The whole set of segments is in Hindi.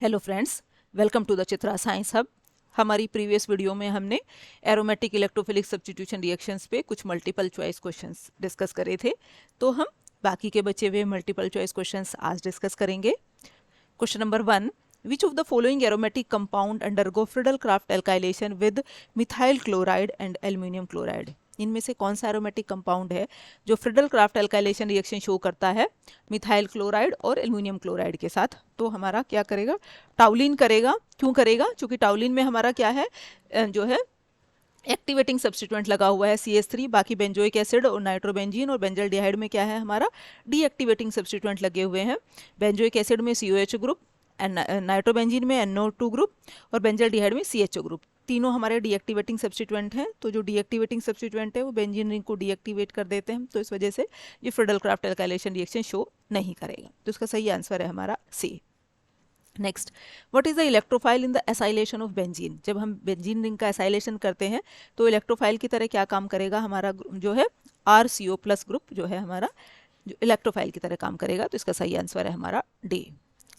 Hello friends, welcome to the Chitra science hub. हमारी प्रीवियस वीडियो में हमने एरोमेटिक इलेक्ट्रोफिलिक सब्स्टिट्यूशन रिएक्शंस पे कुछ मल्टीपल चॉइस क्वेश्चंस डिस्कस करे थे। तो हम बाकी के बचे हुए मल्टीपल चॉइस क्वेश्चंस आज डिस्कस करेंगे। Question number 1, which of the following aromatic compound undergo Friedel Crafts alkylation with methyl chloride and aluminium chloride? इनमें से कौन सा एरोमेटिक कंपाउंड है जो Friedel Crafts alkylation reaction show करता है मिथाइल क्लोराइड और एल्यूमिनियम क्लोराइड के साथ? तो हमारा क्या करेगा, टाउलिन करेगा। क्यों करेगा? क्योंकि टाउलिन में हमारा क्या है, जो है एक्टिवेटिंग सब्स्टिट्यूएंट लगा हुआ है CH3। बाकी बेंजोइक एसिड और नाइट्रोबेंजीन और बेंजल्डिहाइड में क्या है, हमारा डीएक्टिवेटिंग सब्स्टिट्यूएंट लगे हुए हैं। बेंजोइक एसिड में COH ग्रुप, नाइट्रोबेंजीन में NO2 ग्रुप और बेंजल्डिहाइड में CHO ग्रुप। तीनों हमारे डीएक्टिवेटिंग सब्स्टिट्यूएंट हैं। तो जो डीएक्टिवेटिंग सब्स्टिट्यूएंट है वो बेंजीन रिंग को डीएक्टिवेट कर देते हैं, तो इस वजह से ये Friedel Crafts alkylation reaction show नहीं करेगा। तो इसका सही आंसर है हमारा C। Next, what is the electrophile in the acylation of benzene? जब हम बेंजीन रिंग का एसाइलेशन करते हैं तो इलेक्ट्रोफाइल की तरह क्या काम करेगा, हमारा जो है RCO+ ग्रुप जो है हमारा, जो इलेक्ट्रोफाइल की तरह काम करेगा। तो इसका सही आंसर है हमारा D।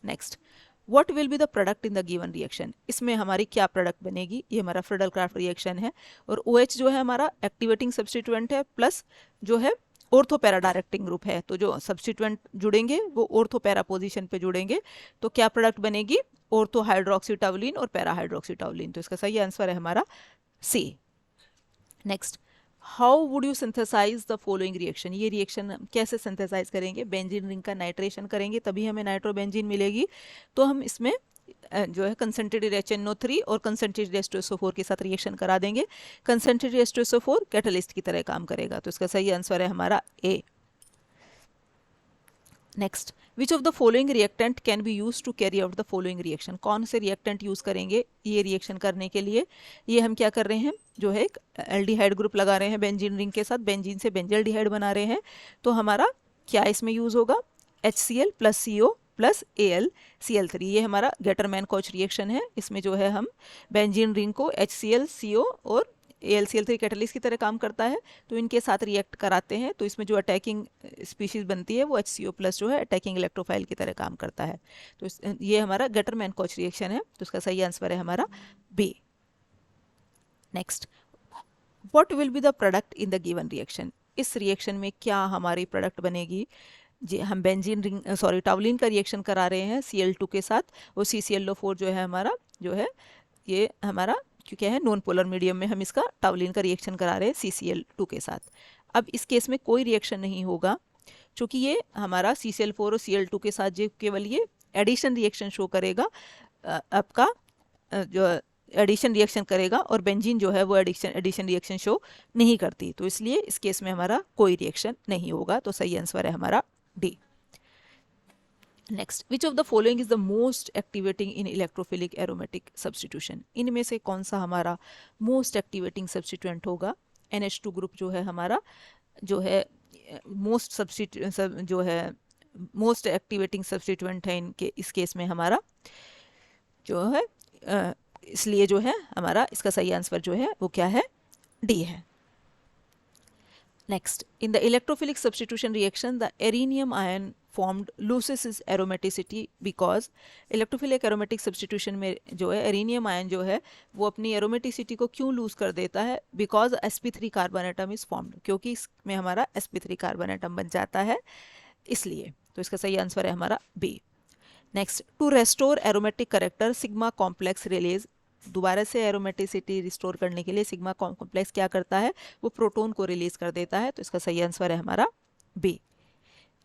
Next, what will be the product in the given reaction? इसमें हमारी क्या प्रोडक्ट बनेगी? ये हमारा फ्रिडल क्राफ्ट रिएक्शन है और OH जो है हमारा एक्टिवेटिंग सब्स्टिट्यूएंट है, प्लस जो है ऑर्थो पैरा डायरेक्टिंग ग्रुप है। तो जो सब्स्टिट्यूएंट जुड़ेंगे वो ऑर्थो पैरा पोजीशन पे जुड़ेंगे। तो क्या प्रोडक्ट बनेगी? ऑर्थो हाइड्रोक्सीटाउलिन और पैरा हाइड्रोक्सीटाउलिन। तो इसका सही आंसर है हमारा C। Next, how would you synthesise the following reaction? ये रिएक्शन कैसे सिंथेसाइज करेंगे? बेंजीन रिंग का नाइट्रेशन करेंगे तभी हमें नाइट्रोबेंजीन मिलेगी। तो हम इसमें जो है कंसंट्रेटेड HNO3 और कंसंट्रेटेड H2SO4 के साथ रिएक्शन करा देंगे। कंसंट्रेटेड H2SO4 कैटलिस्ट की तरह काम करेगा। तो इसका सही आंसर है हमारा A। Next, which of the following reactant can be use to carry out the following reaction? कौन से रिएक्टेंट यूज करेंगे ये रिएक्शन करने के लिए? ये हम क्या कर रहे हैं, जो है एक एल्डिहाइड ग्रुप लगा रहे हैं बेंजीन रिंग के साथ, बेंजीन से बेंजल्डिहाइड बना रहे हैं। तो हमारा क्या इसमें यूज होगा? HCl + CO + AlCl3। ये हमारा गेटरमैन कोच रिएक्शन है। इसमें जो है हम बेंजीन रिंग को HCl, CO और AlCl3 कैटलिस्ट की तरह काम करता है, तो इनके साथ रिएक्ट कराते हैं। तो इसमें जो अटैकिंग स्पीशीज बनती है वो HCO+ जो है अटैकिंग इलेक्ट्रोफाइल की तरह काम करता है। तो ये हमारा गेटरमैन कोच रिएक्शन है। तो इसका सही आंसर है हमारा B। Next, what will be the product in the given reaction? इस रिएक्शन में क्या हमारी प्रोडक्ट बनेगी? जी, हम बेंजीन रिंग टाउलिन का रिएक्शन करा रहे हैं Cl2 के साथ, और CClO4 जो है हमारा, जो है ये हमारा क्योंकि है नॉन पोलर मीडियम में, हम इसका टाउलिन का रिएक्शन करा रहे हैं CCl2 के साथ। अब इस केस में कोई रिएक्शन नहीं होगा, क्योंकि ये हमारा CCl4 और Cl2 के साथ जो केवल ये एडिशन रिएक्शन शो करेगा, आपका जो एडिशन रिएक्शन करेगा, और बेंजीन जो है वो एडिशन रिएक्शन शो नहीं करती। तो इसलिए इस केस में हमारा कोई रिएक्शन नहीं होगा। तो सही आंसर है हमारा D। Next, which of the following is the most activating in electrophilic aromatic substitution? इनमें से कौन सा हमारा मोस्ट एक्टिवेटिंग सब्स्टिट्यूएंट होगा? NH2 ग्रुप जो है हमारा, जो है जो है मोस्ट एक्टिवेटिंग सब्स्टिट्यूएंट है इनके, इस केस में हमारा जो है इसलिए जो है हमारा इसका सही आंसर जो है वो क्या है? D है। Next, in the electrophilic substitution reaction, the erinium ion formed loses its aromaticity because electrophilic aromatic substitution में जो है एरिनियम आयन जो है वो अपनी एरोमेटिसिटी को क्यों लूज कर देता है? Because sp3 carbon atom is formed, क्योंकि इसमें हमारा sp3 कार्बन एटम बन जाता है, इसलिए। तो इसका सही आंसर है हमारा B। Next, to restore aromatic character sigma complex release, दोबारा से एरोमेटिसिटी रिस्टोर करने के लिए सिग्मा कॉम्प्लेक्स क्या करता है? वो प्रोटॉन को रिलीज कर देता है। तो इसका सही आंसर है हमारा B।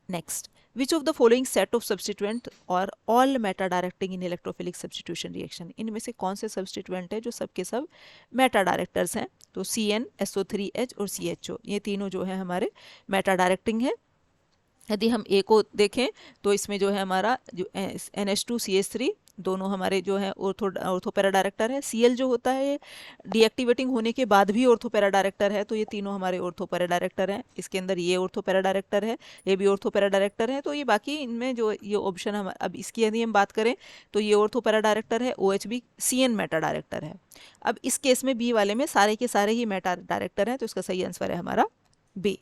Next, which of the following set of substituent और ऑल मेटा डायरेक्टिंग इन इलेक्ट्रोफिलिक सब्स्टिट्यूशन रिएक्शन? इनमें से कौन से सब्स्टिट्यूएंट है जो सबके सब मेटा डायरेक्टर्स हैं? तो CN, SO3H और CHO, ये तीनों जो है हमारे मेटा डायरेक्टिंग है। यदि हम A को देखें तो इसमें जो है हमारा जो NH2CH3 दोनों हमारे जो है ऑर्थो पैरा डायरेक्टर है। Cl जो होता है ये डीएक्टिवेटिंग होने के बाद भी ऑर्थो पैरा डायरेक्टर है, तो ये तीनों हमारे ऑर्थो पैरा डायरेक्टर हैं। इसके अंदर ये ऑर्थो पैरा डायरेक्टर है, ये भी ऑर्थो पैरा डायरेक्टर है। तो ये बाकी इनमें जो ये ऑप्शन हम अब इसकी यदि हम बात करें तो ये ऑर्थो पैरा डायरेक्टर है, OH भी CN मेटा डायरेक्टर है। अब इस केस में B वाले में सारे के सारे ही मेटा डायरेक्टर हैं, तो इसका सही आंसर है हमारा B।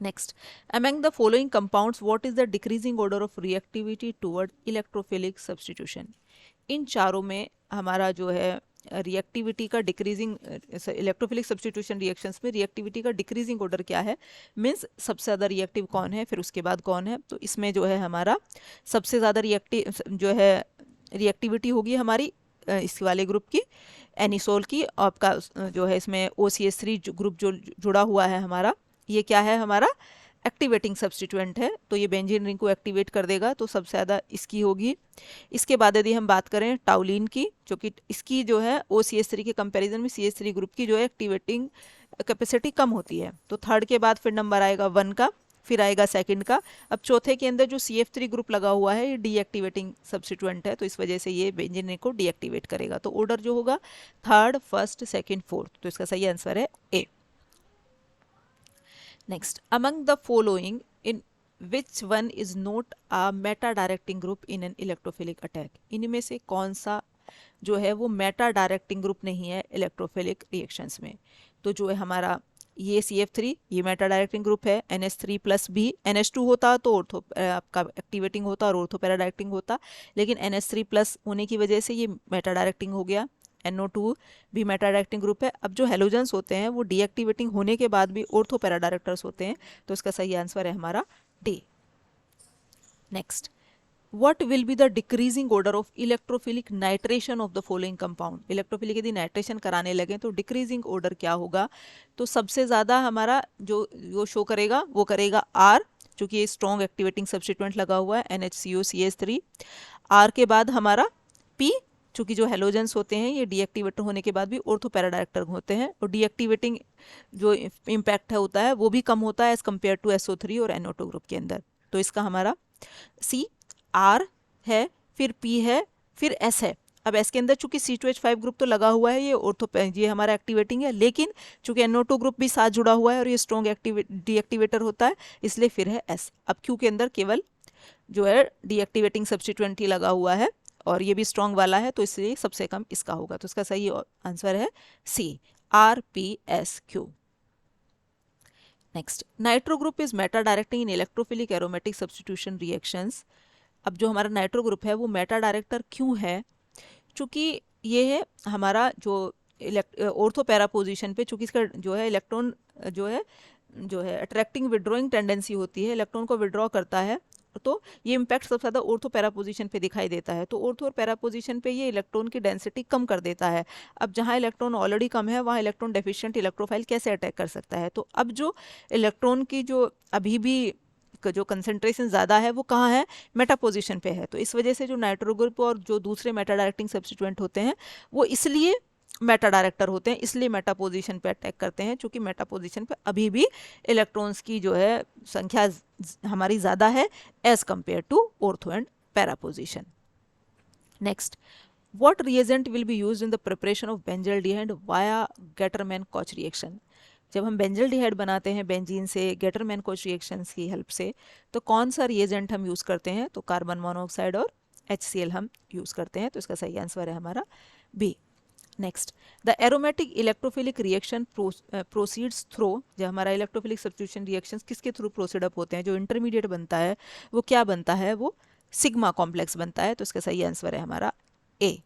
Next, among the following compounds what is the decreasing order of reactivity toward electrophilic substitution? इन चारों में हमारा जो है रिएक्टिविटी का डिक्रीजिंग, इलेक्ट्रोफिलिक सब्स्टिट्यूशन रिएक्शंस में रिएक्टिविटी का डिक्रीजिंग ऑर्डर क्या है, मीन्स सबसे ज़्यादा रिएक्टिव कौन है, फिर उसके बाद कौन है। तो इसमें जो है हमारा सबसे ज़्यादा रिएक्टिव जो है रिएक्टिविटी होगी हमारी इस वाले ग्रुप की, एनिसोल की। आपका जो है इसमें OCH3 ग्रुप जो जुड़ा हुआ है हमारा, ये क्या है हमारा एक्टिवेटिंग सब्स्टिट्यूएंट है, तो ये बेंजीन रिंग को एक्टिवेट कर देगा, तो सबसे ज़्यादा इसकी होगी। इसके बाद यदि हम बात करें टाउलिन की, जो कि इसकी जो है OCH3 के कंपैरिजन में CH3 ग्रुप की जो है एक्टिवेटिंग कैपेसिटी कम होती है। तो थर्ड के बाद फिर नंबर आएगा 1 का, फिर आएगा सेकंड का। अब चौथे के अंदर जो CF3 ग्रुप लगा हुआ है ये डीएक्टिवेटिंग सब्स्टिट्यूएंट है, तो इस वजह से ये बेंजीन रिंग को डीएक्टिवेट करेगा। तो ऑर्डर जो होगा थर्ड, फर्स्ट, सेकंड, फोर्थ, तो इसका सही आंसर है A. Next, among the following in which one is not a meta directing group in an electrophilic attack? इनमें से कौन सा जो है वो मेटा डायरेक्टिंग ग्रुप नहीं है इलेक्ट्रोफिलिक रिएक्शंस में? तो जो है हमारा ये CF3 ये मेटा डायरेक्टिंग ग्रुप है, NH3+B, NH2 होता तो ऑर्थो आपका एक्टिवेटिंग होता और ऑर्थो पैरा डायरेक्टिंग होता, लेकिन NH3+ होने की वजह से ये मेटा डायरेक्टिंग हो गया। NO2 भी मेटा डायरेक्टिंग ग्रुप है। अब जो हेलोजेंस होते हैं वो डीएक्टिवेटिंग होने के बाद भी ऑर्थो पैरा डायरेक्टर्स होते हैं, तो इसका सही आंसर है हमारा D. Next, what will be the decreasing order of electrophilic nitration of the following compound? Electrophilic यदि नाइट्रेशन कराने लगे तो डिक्रीजिंग ऑर्डर क्या होगा? तो सबसे ज़्यादा हमारा जो शो करेगा वो करेगा R, चूँकि ये स्ट्रॉन्ग एक्टिवेटिंग सब्स्टिट्यूएंट लगा हुआ है NHCO CH3। R के बाद हमारा P, चूँकि जो हेलोजेंस होते हैं ये डीएक्टिवेटर होने के बाद भी ऑर्थो पैरा डायरेक्टर होते हैं, और डीएक्टिवेटिंग जो इम्पैक्ट है होता है वो भी कम होता है एज़ कम्पेयर टू SO3 और NO2 ग्रुप के अंदर। तो इसका हमारा C, R है, फिर P है, फिर S है। अब S के अंदर चूंकि C2H5 ग्रुप तो लगा हुआ है, ये हमारा एक्टिवेटिंग है, लेकिन चूंकि NO2 ग्रुप भी साथ जुड़ा हुआ है और ये स्ट्रॉन्ग डीएक्टिवेटर होता है, इसलिए फिर है S। अब Q के अंदर केवल जो है डीएक्टिवेटिंग सब्स्टिट्यूएंट ही लगा हुआ है और ये भी स्ट्रॉन्ग वाला है, तो इसलिए सबसे कम इसका होगा, तो इसका सही आंसर है C, RPSQ। Next, nitro group is Meta directing in electrophilic aromatic substitution reactions. अब जो हमारा नाइट्रो ग्रुप है वो मेटा डायरेक्टर क्यों है? चूँकि ये है हमारा जो ऑर्थो पैरा पोजिशन पे, चूँकि इसका जो है इलेक्ट्रॉन जो है अट्रैक्टिंग विड्रॉइंग टेंडेंसी होती है, इलेक्ट्रॉन को विड्रॉ करता है, तो ये इम्पैक्ट सबसे ज़्यादा ऑर्थो पैरा पोजिशन पे दिखाई देता है। तो ऑर्थो और पैरा पोजिशन पे ये इलेक्ट्रॉन की डेंसिटी कम कर देता है। अब जहाँ इलेक्ट्रॉन ऑलरेडी कम है वहाँ इलेक्ट्रॉन डेफिशिएंट इलेक्ट्रोफाइल कैसे अटैक कर सकता है? तो अब जो इलेक्ट्रॉन की जो अभी भी जो कंसंट्रेशन ज़्यादा है वो कहाँ है? मेटा पोजीशन पे है। तो इस वजह से जो नाइट्रो ग्रुप और जो दूसरे मेटा डायरेक्टिंग सब्स्टिट्यूएंट होते हैं वो इसलिए मेटा डायरेक्टर होते हैं, इसलिए मेटा पोजीशन पे अटैक करते हैं, क्योंकि मेटा पोजीशन पे अभी भी इलेक्ट्रॉन्स की जो है संख्या हमारी ज़्यादा है as compare to ortho and para position. Next, what reagent will be used in the preparation of benzaldehyde via Getterman-Koch reaction? जब हम बेंजल्डिहाइड बनाते हैं बेंजीन से गेटरमैन कोच रिएक्शंस की हेल्प से, तो कौन सा रिएजेंट हम यूज़ करते हैं? तो कार्बन मोनोऑक्साइड और HCl हम यूज़ करते हैं, तो इसका सही आंसर है हमारा B. Next, the aromatic electrophilic reaction proceeds through, जब हमारा इलेक्ट्रोफिलिक सब्स्टिट्यूशन रिएक्शंस किसके थ्रू प्रोसीड अप होते हैं? जो इंटरमीडिएट बनता है वो क्या बनता है? वो सिग्मा कॉम्प्लेक्स बनता है, तो इसका सही आंसर है हमारा A.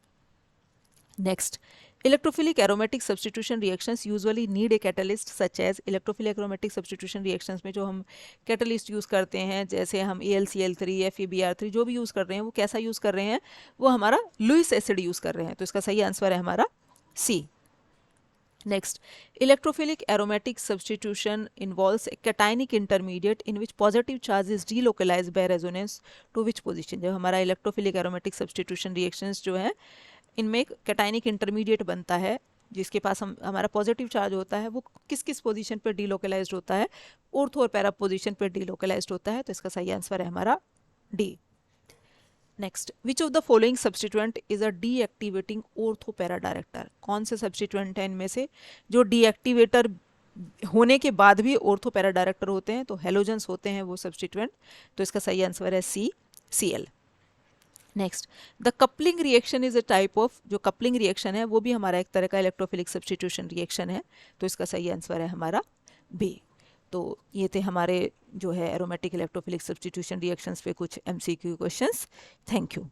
Next, electrophilic aromatic substitution reactions usually need a catalyst such as electrophilic aromatic substitution reactions में जो हम catalyst यूज़ करते हैं, जैसे हम AlCl3 FeBr3 जो भी यूज़ कर रहे हैं वो कैसा यूज़ कर रहे हैं? वो हमारा लुईस एसिड यूज़ कर रहे हैं, तो इसका सही आंसर है हमारा C। Next, electrophilic aromatic substitution involves a cationic intermediate in which positive charge is delocalized by resonance to which position? जब हमारा electrophilic aromatic substitution reactions जो है इनमें एक कैटाइनिक इंटरमीडिएट बनता है जिसके पास हमारा पॉजिटिव चार्ज होता है, वो किस किस पोजीशन पर डीलोकलाइज्ड होता है? ऑर्थो और पैरा पोजीशन पर डीलोकलाइज्ड होता है, तो इसका सही आंसर है हमारा D. Next, which of the following substituent is a deactivating ortho para director? कौन से सब्स्टिट्यूएंट है इनमें से जो डीएक्टिवेटर होने के बाद भी ऑर्थो पैरा डायरेक्टर होते हैं? तो हेलोजेंस होते हैं वो सब्स्टिट्यूएंट, तो इसका सही आंसर है सी, Cl। Next, the coupling reaction is a type of, जो कपलिंग रिएक्शन है वो भी हमारा एक तरह का इलेक्ट्रोफिलिक सब्स्टिट्यूशन रिएक्शन है, तो इसका सही आंसर है हमारा बी। तो ये थे हमारे जो है एरोमेटिक इलेक्ट्रोफिलिक सब्स्टिट्यूशन रिएक्शंस पे कुछ MCQ क्वेश्चंस। Thank you.